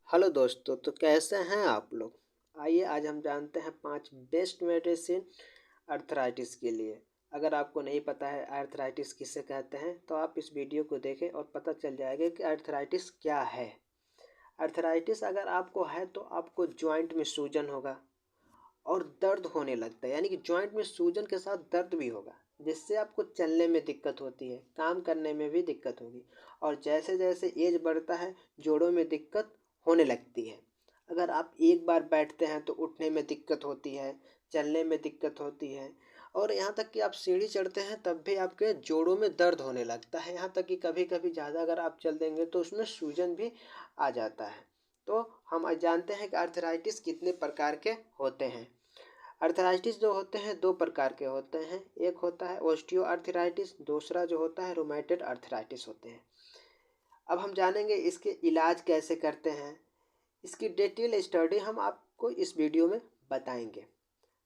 Hello दोस्तों, तो कैसे हैं आप लोग। आइए आज हम जानते हैं 5 बेस्ट मेडिसिन अर्थराइटिस के लिए। अगर आपको नहीं पता है अर्थराइटिस किसे कहते हैं तो आप इस वीडियो को देखें और पता चल जाएगा कि अर्थराइटिस क्या है। अर्थराइटिस अगर आपको है तो आपको जॉइंट में सूजन होगा और दर्द होने लगता है, यानी कि जॉइंट में सूजन के साथ दर्द भी होगा, जिससे आपको चलने में दिक्कत होती है, काम करने में भी दिक्कत होगी। और जैसे जैसे एज बढ़ता है जोड़ों में दिक्कत होने लगती है। अगर आप एक बार बैठते हैं तो उठने में दिक्कत होती है, चलने में दिक्कत होती है, और यहाँ तक कि आप सीढ़ी चढ़ते हैं तब भी आपके जोड़ों में दर्द होने लगता है। यहाँ तक कि कभी कभी ज़्यादा अगर आप चल देंगे तो उसमें सूजन भी आ जाता है। तो हम आज जानते हैं कि अर्थराइटिस कितने प्रकार के होते हैं। अर्थराइटिस जो होते हैं दो प्रकार के होते हैं, एक होता है ओस्टियो अर्थराइटिस, दूसरा जो होता है रूमेटॉइड अर्थराइटिस होते हैं। अब हम जानेंगे इसके इलाज कैसे करते हैं। इसकी डिटेल स्टडी हम आपको इस वीडियो में बताएंगे।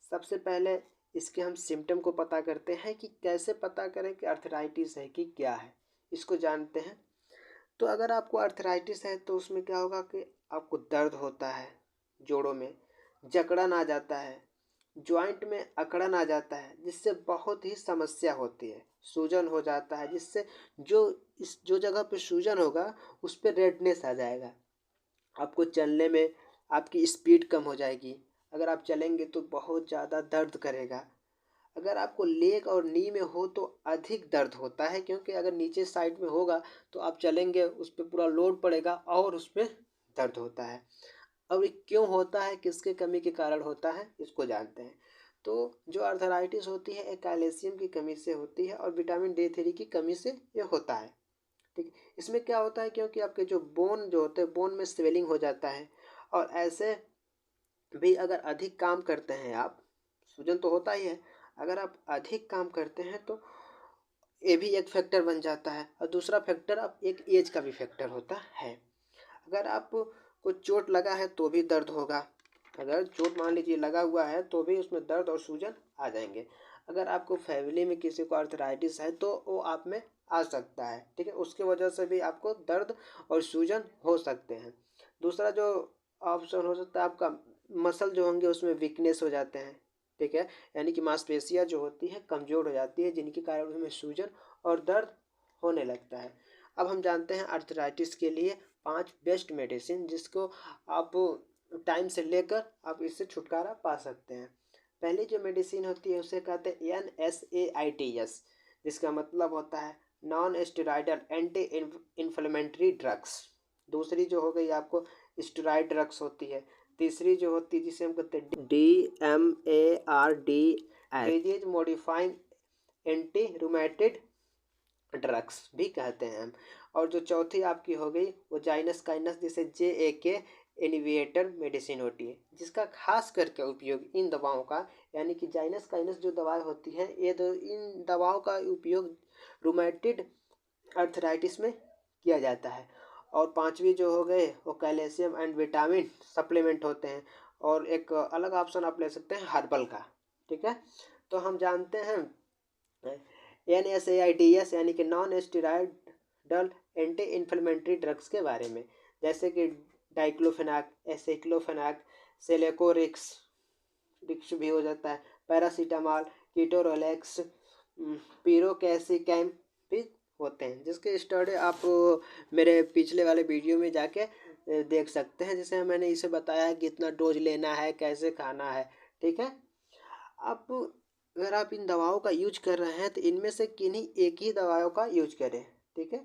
सबसे पहले इसके हम सिम्टम को पता करते हैं कि कैसे पता करें कि अर्थराइटिस है कि क्या है, इसको जानते हैं। तो अगर आपको अर्थराइटिस है तो उसमें क्या होगा कि आपको दर्द होता है, जोड़ों में जकड़न आ जाता है, जॉइंट में अकड़न आ जाता है, जिससे बहुत ही समस्या होती है। सूजन हो जाता है, जिससे जो जगह पे सूजन होगा उस पर रेडनेस आ जाएगा। आपको चलने में आपकी स्पीड कम हो जाएगी। अगर आप चलेंगे तो बहुत ज़्यादा दर्द करेगा। अगर आपको लेग और नी में हो तो अधिक दर्द होता है, क्योंकि अगर नीचे साइड में होगा तो आप चलेंगे उस पर पूरा लोड पड़ेगा और उस पर दर्द होता है। अब ये क्यों होता है, किसके कमी के कारण होता है, इसको जानते हैं। तो जो अर्थराइटिस होती है एक कैल्शियम की कमी से होती है और विटामिन D3 की कमी से ये होता है। ठीक है, इसमें क्या होता है, क्योंकि आपके जो बोन जो होते हैं बोन में स्वेलिंग हो जाता है। और ऐसे भी अगर अधिक काम करते हैं आप, सूजन तो होता ही है, अगर आप अधिक काम करते हैं तो ये भी एक फैक्टर बन जाता है। और दूसरा फैक्टर अब एक एज का भी फैक्टर होता है। अगर आप को चोट लगा है तो भी दर्द होगा। अगर चोट मान लीजिए लगा हुआ है तो भी उसमें दर्द और सूजन आ जाएंगे। अगर आपको फैमिली में किसी को अर्थराइटिस है तो वो आप में आ सकता है। ठीक है, उसके वजह से भी आपको दर्द और सूजन हो सकते हैं। दूसरा जो ऑप्शन हो सकता है, आपका मसल जो होंगे उसमें वीकनेस हो जाते हैं। ठीक है, यानी कि मांसपेशियाँ जो होती है कमज़ोर हो जाती है, जिनके कारण उसमें सूजन और दर्द होने लगता है। अब हम जानते हैं अर्थराइटिस के लिए 5 बेस्ट मेडिसिन, जिसको आप टाइम से लेकर आप इससे छुटकारा पा सकते हैं। पहली जो मेडिसिन होती है उसे कहते हैं NSAIDs, जिसका मतलब होता है non steroidal anti inflammatory drugs. दूसरी जो हो गई आपको स्टेरॉयड ड्रग्स होती है। तीसरी जो होती है जिसे हम कहते हैं DMARDs, disease modifying anti rheumatoid drugs भी कहते हैं हम। और जो चौथी आपकी हो गई वो जाइनस काइनस, जिसे JAK इनिविएटर मेडिसिन होती है, जिसका खास करके उपयोग इन दवाओं का, यानी कि जाइनस काइनस जो दवाएं होती हैं ये इन दवाओं का उपयोग रूमेटिड अर्थराइटिस में किया जाता है। और पांचवी जो हो गए वो कैल्शियम एंड विटामिन सप्लीमेंट होते हैं। और एक अलग ऑप्शन आप ले सकते हैं हर्बल का। ठीक है, तो हम जानते हैं NSAIDs यानी कि non steroidal anti inflammatory drugs के बारे में, जैसे कि डाइक्लोफेनाक, एसाइक्लोफेनाक, सेलेकोरिक्स रिक्स भी हो जाता है, पैरासीटामॉल, कीटोरोलेक्स, पिरोकैसिकैम भी होते हैं, जिसके स्टडी आप मेरे पिछले वाले वीडियो में जाके देख सकते हैं, जिसमें मैंने इसे बताया है कि कितना डोज लेना है, कैसे खाना है। ठीक है, आप अगर आप इन दवाओं का यूज कर रहे हैं तो इनमें से किन्हीं एक ही दवाओं का यूज करें। ठीक है,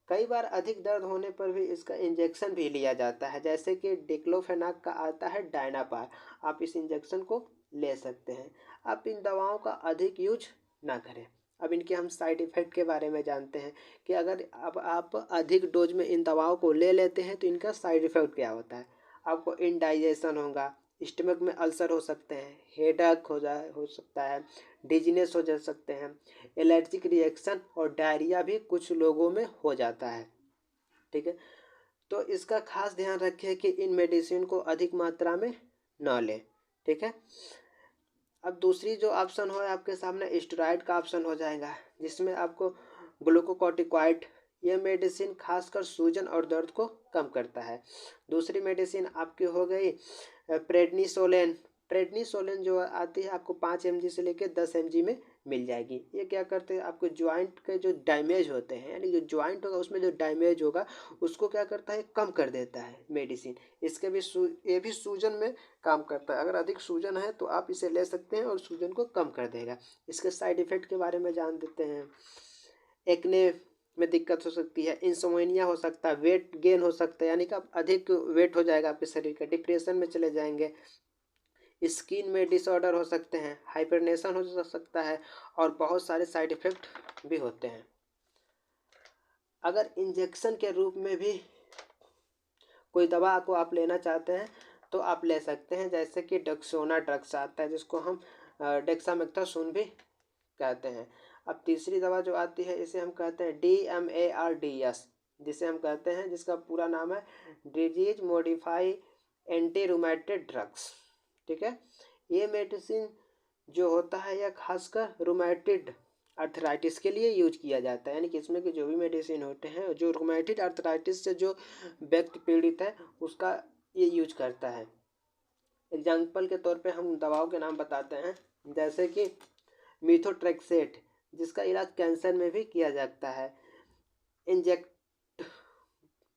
कई बार अधिक दर्द होने पर भी इसका इंजेक्शन भी लिया जाता है, जैसे कि डिक्लोफेनाक का आता है डायनापार, आप इस इंजेक्शन को ले सकते हैं। आप इन दवाओं का अधिक यूज ना करें। अब इनके हम साइड इफ़ेक्ट के बारे में जानते हैं कि अगर अब आप अधिक डोज में इन दवाओं को ले लेते हैं तो इनका साइड इफ़ेक्ट क्या होता है। आपको इनडाइजेशन होगा, स्टमक में अल्सर हो सकते हैं, हेडेक हो सकता है, डिजीनेस हो जा सकते हैं, एलर्जिक रिएक्शन और डायरिया भी कुछ लोगों में हो जाता है। ठीक है, तो इसका खास ध्यान रखें कि इन मेडिसिन को अधिक मात्रा में ना लें। ठीक है, अब दूसरी जो ऑप्शन हो आपके सामने स्टेरॉयड का ऑप्शन हो जाएगा, जिसमें आपको ग्लूकोकॉर्टिकॉइड यह मेडिसिन खासकर सूजन और दर्द को कम करता है। दूसरी मेडिसिन आपकी हो गई प्रेडनिसोलोन। प्रेडनिसोलोन जो आती है आपको 5 mg से लेकर 10 mg में मिल जाएगी। ये क्या करते हैं, आपको ज्वाइंट के जो डैमेज होते हैं, यानी जो ज्वाइंट होगा उसमें जो डैमेज होगा उसको क्या करता है, कम कर देता है मेडिसिन। इसके भी ये भी सूजन में काम करता है। अगर अधिक सूजन है तो आप इसे ले सकते हैं और सूजन को कम कर देगा। इसके साइड इफ़ेक्ट के बारे में जान देते हैं। एक्ने में दिक्कत हो सकती है, इंसोमेनिया हो सकता है, वेट गेन हो सकता है, यानी कि आप अधिक वेट हो जाएगा आपके शरीर का, डिप्रेशन में चले जाएंगे, स्किन में डिसऑर्डर हो सकते हैं, हाइपरनेशन हो सकता है और बहुत सारे साइड इफ़ेक्ट भी होते हैं। अगर इंजेक्शन के रूप में भी कोई दवा को आप लेना चाहते हैं तो आप ले सकते हैं, जैसे कि डेक्सोना ड्रग्स आता है जिसको हम डेक्सामेथासोन भी कहते हैं। अब तीसरी दवा जो आती है इसे हम कहते हैं DMARDs, जिसे हम कहते हैं, जिसका पूरा नाम है disease modify anti rheumatoid drugs. ठीक है, ये मेडिसिन जो होता है यह खासकर रूमेटॉइड अर्थराइटिस के लिए यूज किया जाता है, यानी कि इसमें के जो भी मेडिसिन होते हैं जो रूमेटॉइड अर्थराइटिस से जो व्यक्ति पीड़ित है उसका ये यूज करता है। एग्जाम्पल के तौर पे हम दवाओं के नाम बताते हैं, जैसे कि मीथोट्रेक्सेट जिसका इलाज कैंसर में भी किया जाता है,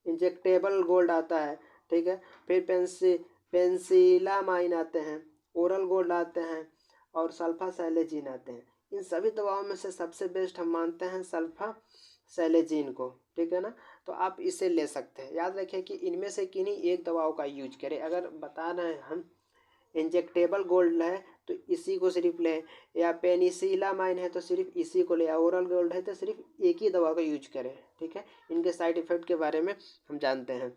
इंजेक्टेबल गोल्ड आता है। ठीक है, फिर पेंसिलामाइन आते हैं, ओरल गोल्ड आते हैं और सल्फासैलेजिन आते हैं। इन सभी दवाओं में से सबसे बेस्ट हम मानते हैं सल्फासैलेजिन को। ठीक है ना, तो आप इसे ले सकते हैं। याद रखें कि इनमें से किन्हीं एक दवाओं का यूज करें। अगर बता रहे हैं हम इंजेक्टेबल गोल्ड है तो इसी को सिर्फ लें, या पेनिसिलामाइन है तो सिर्फ इसी को ले, या ओरल गोल्ड है तो सिर्फ एक ही दवा का यूज करें। ठीक है, इनके साइड इफ़ेक्ट के बारे में हम जानते हैं।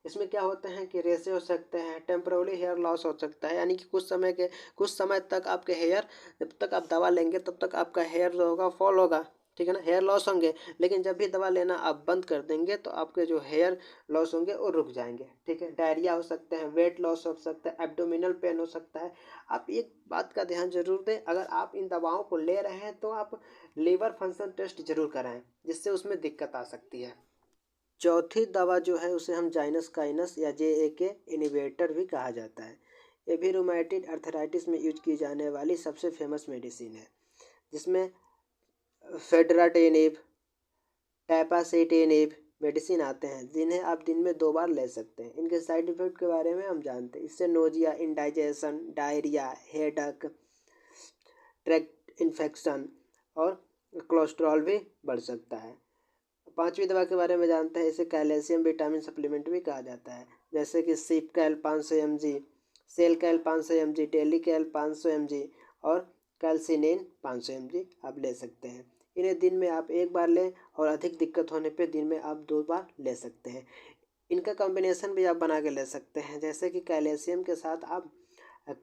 इसमें क्या होते हैं कि रेशे हो सकते हैं, टेम्पररी हेयर लॉस हो सकता है, यानी कि कुछ समय तक आपके हेयर, जब तक आप दवा लेंगे तब तक आपका हेयर जो होगा फॉल होगा। ठीक है ना, हेयर लॉस होंगे, लेकिन जब भी दवा लेना आप बंद कर देंगे तो आपके जो हेयर लॉस होंगे वो रुक जाएंगे। ठीक है, डायरिया हो सकते हैं, वेट लॉस हो सकता है, एब्डोमिनल पेन हो सकता है। आप एक बात का ध्यान जरूर दें, अगर आप इन दवाओं को ले रहे हैं तो आप लीवर फंक्शन टेस्ट जरूर कराएं, जिससे उसमें दिक्कत आ सकती है। चौथी दवा जो है उसे हम जाइनस काइनस या JAK इनिवेटर भी कहा जाता है। ये भी रूमेटॉइड अर्थराइटिस में यूज की जाने वाली सबसे फेमस मेडिसिन है, जिसमें फेडराटेनिब, टैपासेटेनिब मेडिसिन आते हैं, जिन्हें आप दिन में 2 बार ले सकते हैं। इनके साइड इफ़ेक्ट के बारे में हम जानते हैं। इससे nausea, indigestion, diarrhoea, headache, tract infection और कोलेस्ट्रॉल भी बढ़ सकता है। 5वीं दवा के बारे में जानते हैं। इसे कैल्शियम विटामिन सप्लीमेंट भी कहा जाता है, जैसे कि सिपकैल 500 mg, सेलकैल 500 mg, टेलीकैल 500 mg और कैल्सिनेन 500 mg आप ले सकते हैं। इन्हें दिन में आप 1 बार लें और अधिक दिक्कत होने पे दिन में आप 2 बार ले सकते हैं। इनका कॉम्बिनेशन भी आप बना के ले सकते हैं, जैसे कि कैल्शियम के साथ आप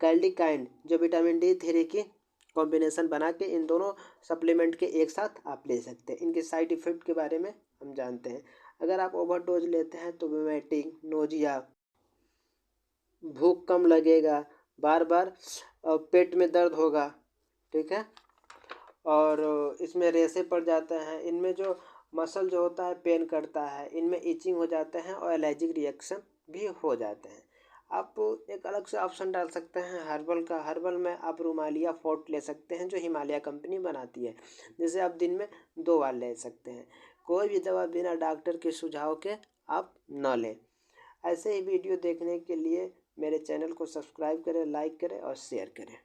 कैल्डिकाइन जो विटामिन D3 की कॉम्बिनेशन बना के इन दोनों सप्लीमेंट के एक साथ आप ले सकते हैं। इनके साइड इफ़ेक्ट के बारे में हम जानते हैं। अगर आप ओवरडोज लेते हैं तो वोमिटिंग, नोजिया, भूख कम लगेगा, बार बार पेट में दर्द होगा। ठीक है, और इसमें रेशे पड़ जाते हैं, इनमें जो मसल जो होता है पेन करता है, इनमें इचिंग हो जाते हैं और एलर्जिक रिएक्शन भी हो जाते हैं। आप एक अलग से ऑप्शन डाल सकते हैं हर्बल का। हर्बल में आप रुमालिया फोर्ट ले सकते हैं जो हिमालय कंपनी बनाती है, जिसे आप दिन में 2 बार ले सकते हैं। कोई भी दवा बिना डॉक्टर के सुझाव के आप न लें। ऐसे ही वीडियो देखने के लिए मेरे चैनल को सब्सक्राइब करें, लाइक करें और शेयर करें।